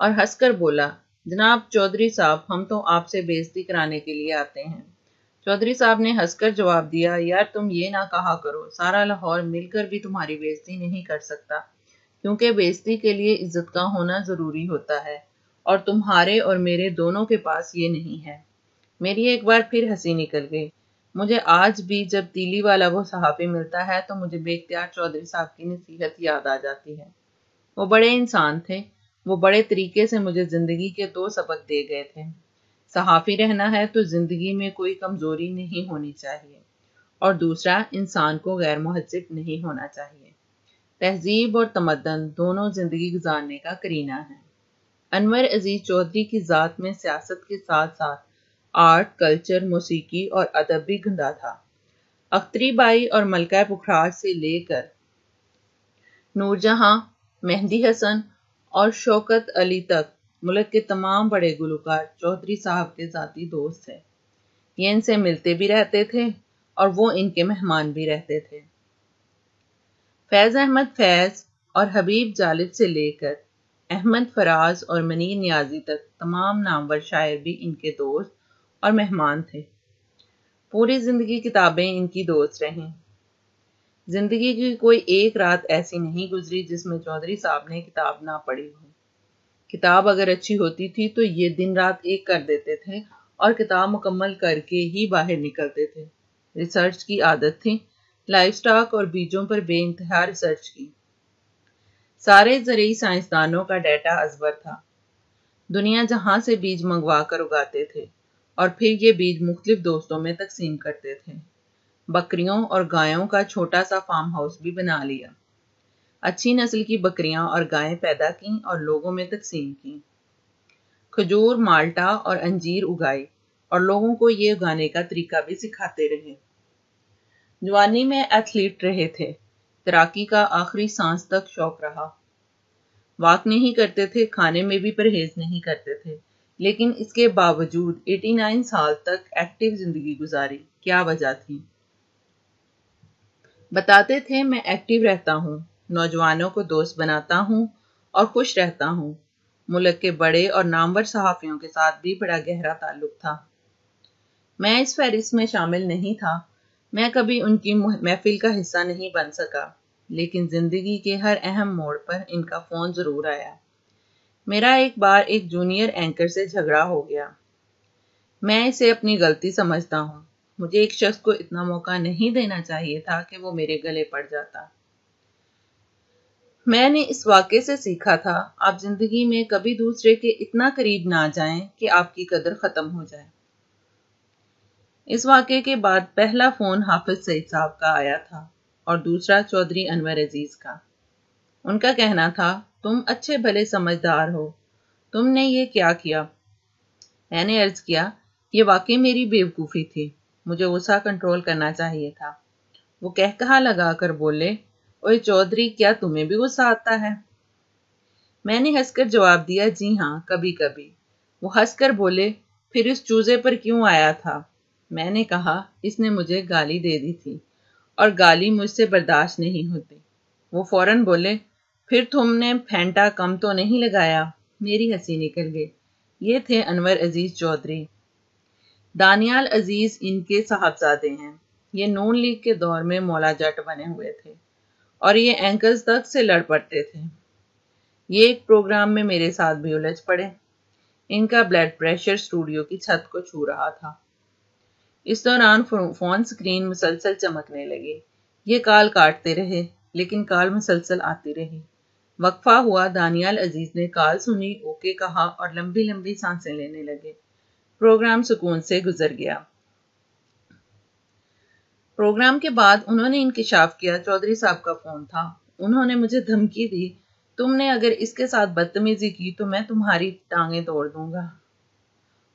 اور ہنس کر بولا، جناب چودھری صاحب، ہم تو آپ سے بےعزتی کرانے کے لیے آتے ہیں۔ چودھری صاحب نے ہنس کر جواب دیا، یار تم یہ نہ کہا کرو، سارا لاہور مل کر بھی تمہاری بےعزتی نہیں کر سکتا، کیونکہ بےعزتی کے لیے عزت کا ہونا ضروری ہوتا ہے، اور تمہارے اور میرے دونوں کے پاس یہ نہیں ہے۔ میری ایک بار پھر ہنسی نکل گئی۔ مجھے آج بھی جب تیلی والا وہ صحافی ملتا ہے تو مجھے بے اختیار چودھری صاحب کی نصیحت یاد آ جاتی ہے۔ وہ بڑے انسان تھے، وہ بڑے طریقے سے مجھے زندگی کے 2 سبق دے گئے تھے۔ صحافی رہنا ہے تو زندگی میں کوئی کمزوری نہیں ہونی چاہیے، اور دوسرا، انسان کو غیر مہذب نہیں ہونا چاہیے۔ تہذیب اور تمدن دونوں زندگی گزارنے کا کرینہ ہے۔ انور عزیز چودھری کی ذات میں سیاست کے ساتھ ساتھ آرٹ، کلچر، موسیقی اور ادب بھی گندا تھا۔ اختری بائی اور ملکہ پکھراج سے لے کر نور جہاں، مہدی حسن اور شوکت علی تک ملک کے تمام بڑے گلوکار چودھری صاحب کے ذاتی دوست تھے۔ یہ ان سے ملتے بھی رہتے تھے اور وہ ان کے مہمان بھی رہتے تھے۔ فیض احمد فیض اور حبیب جالب سے لے کر احمد فراز اور منیر نیازی تک تمام نامور شاعر بھی ان کے دوست اور مہمان تھے۔ پوری زندگی کتابیں ان کی دوست رہیں۔ زندگی کی کوئی ایک رات ایسی نہیں گزری جس میں چودھری صاحب نے کتاب نہ پڑھی ہو۔ کتاب اگر اچھی ہوتی تھی تو یہ دن رات ایک کر دیتے تھے اور کتاب مکمل کر کے ہی باہر نکلتے تھے۔ ریسرچ کی عادت تھی، لائف سٹاک اور بیجوں پر بے انتہا ریسرچ کی۔ سارے زرعی سائنسدانوں کا ڈیٹا ازبر تھا۔ دنیا جہاں سے بیج منگوا کر اگاتے تھے اور پھر یہ بیج مختلف دوستوں میں تقسیم کرتے تھے۔ بکریوں اور گایوں کا چھوٹا سا فارم ہاؤس بھی بنا لیا۔ اچھی نسل کی بکریاں اور گائیں پیدا کیں اور لوگوں میں تقسیم کیں۔ کھجور، مالٹا اور انجیر اگائی اور لوگوں کو یہ اگانے کا طریقہ بھی سکھاتے رہے۔ جوانی میں ایتھلیٹ رہے تھے، تیراکی کا آخری سانس تک شوق رہا۔ واک نہیں کرتے تھے، کھانے میں بھی پرہیز نہیں کرتے تھے، لیکن اس کے باوجود 89 سال تک ایکٹیو زندگی گزاری۔ کیا وجہ تھی؟ بتاتے تھے، میں ایکٹیو رہتا ہوں، نوجوانوں کو دوست بناتا ہوں اور خوش رہتا ہوں۔ ملک کے بڑے اور نامور صحافیوں کے ساتھ بھی بڑا گہرا تعلق تھا۔ میں اس فہرست میں شامل نہیں تھا، میں کبھی ان کی محفل کا حصہ نہیں بن سکا، لیکن زندگی کے ہر اہم موڑ پر ان کا فون ضرور آیا۔ میرا ایک بار ایک جونیئر اینکر سے جھگڑا ہو گیا۔ میں اسے اپنی غلطی سمجھتا ہوں۔ مجھے ایک شخص کو اتنا موقع نہیں دینا چاہیے تھا کہ وہ میرے گلے پڑ جاتا۔ میں نے اس واقعے سے سیکھا تھا، آپ زندگی میں کبھی دوسرے کے اتنا قریب نہ جائیں کہ آپ کی قدر ختم ہو جائے۔ اس واقعے کے بعد پہلا فون حافظ سعید صاحب کا آیا تھا اور دوسرا چودھری انور عزیز کا۔ ان کا کہنا تھا، تم اچھے بھلے سمجھدار ہو، تم نے یہ کیا کیا؟ میں نے عرض کیا، یہ واقعی میری بیوقوفی تھی، مجھے غصہ کنٹرول کرنا چاہیے تھا۔ وہ کہا لگا کر بولے، اوئے چودھری، کیا تمہیں بھی غصہ آتا ہے؟ میں نے ہنس کر جواب دیا، جی ہاں، کبھی کبھی۔ وہ ہنس کر بولے، پھر اس چوزے پر کیوں آیا تھا؟ میں نے کہا، اس نے مجھے گالی دے دی تھی اور گالی مجھ سے برداشت نہیں ہوتی۔ وہ فوراً بولے، پھر تم نے پھینٹا کم تو نہیں لگایا؟ میری ہنسی نکل گئی۔ یہ تھے انور عزیز چودھری۔ دانیال عزیز ان کے صاحبزادے ہیں۔ یہ نون لیگ کے دور میں مولا جٹ بنے ہوئے تھے اور یہ اینکرز تک سے لڑ پڑتے تھے۔ یہ ایک پروگرام میں میرے ساتھ بھی الجھ پڑے۔ ان کا بلڈ پریشر اسٹوڈیو کی چھت کو چھو رہا تھا۔ اس دوران فون سکرین مسلسل چمکنے لگی۔ یہ کال کاٹتے رہے، لیکن کال مسلسل آتی رہی۔ وقفہ ہوا، دانیال عزیز نے کال سنی، اوکے کہا اور لمبی لمبی سانسیں لینے لگے۔ پروگرام سکون سے گزر گیا۔ پروگرام کے بعد انہوں نے انکشاف کیا، چودھری صاحب کا فون تھا۔ انہوں نے مجھے دھمکی دی، تم نے اگر اس کے ساتھ بدتمیزی کی تو میں تمہاری ٹانگیں توڑ دوں گا،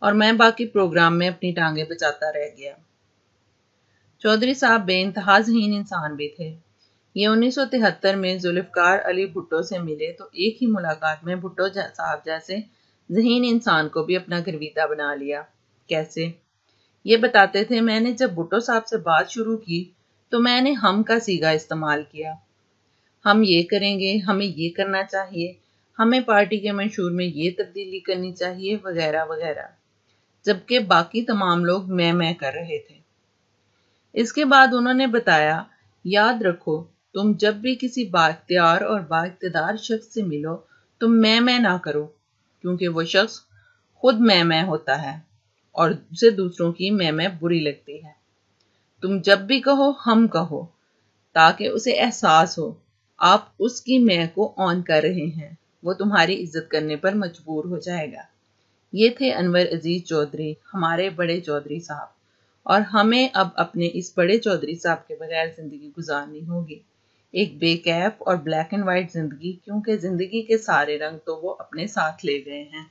اور میں باقی پروگرام میں اپنی ٹانگیں بچاتا رہ گیا۔ چودھری صاحب بے انتہا ذہین انسان بھی تھے۔ یہ 1973 میں ذوالفقار علی بھٹو سے ملے تو ایک ہی ملاقات میں بھٹو صاحب جیسے ذہین انسان کو بھی اپنا گرویدہ بنا لیا۔ کیسے؟ یہ بتاتے تھے، میں نے جب بھٹو صاحب سے بات شروع کی تو میں نے ہم کا صیغہ استعمال کیا۔ ہم یہ کریں گے، ہمیں یہ کرنا چاہیے، ہمیں پارٹی کے منشور میں یہ تبدیلی کرنی چاہیے وغیرہ وغیرہ، جبکہ باقی تمام لوگ میں کر رہے تھے۔ اس کے بعد انہوں نے بتایا، یاد رکھو تم جب بھی کسی بااختیار اور بااقتدار شخص سے ملو تم میں نہ کرو، کیونکہ وہ شخص خود میں ہوتا ہے اور اسے دوسروں کی میں بری لگتی ہے۔ تم جب بھی کہو ہم کہو، تاکہ اسے احساس ہو آپ اس کی میں کو آن کر رہے ہیں، وہ تمہاری عزت کرنے پر مجبور ہو جائے گا۔ یہ تھے انور عزیز چودھری، ہمارے بڑے چودھری صاحب، اور ہمیں اب اپنے اس بڑے چودھری صاحب کے بغیر زندگی گزارنی ہوگی، ایک بے کیف اور بلیک اینڈ وائٹ زندگی، کیونکہ زندگی کے سارے رنگ تو وہ اپنے ساتھ لے گئے ہیں۔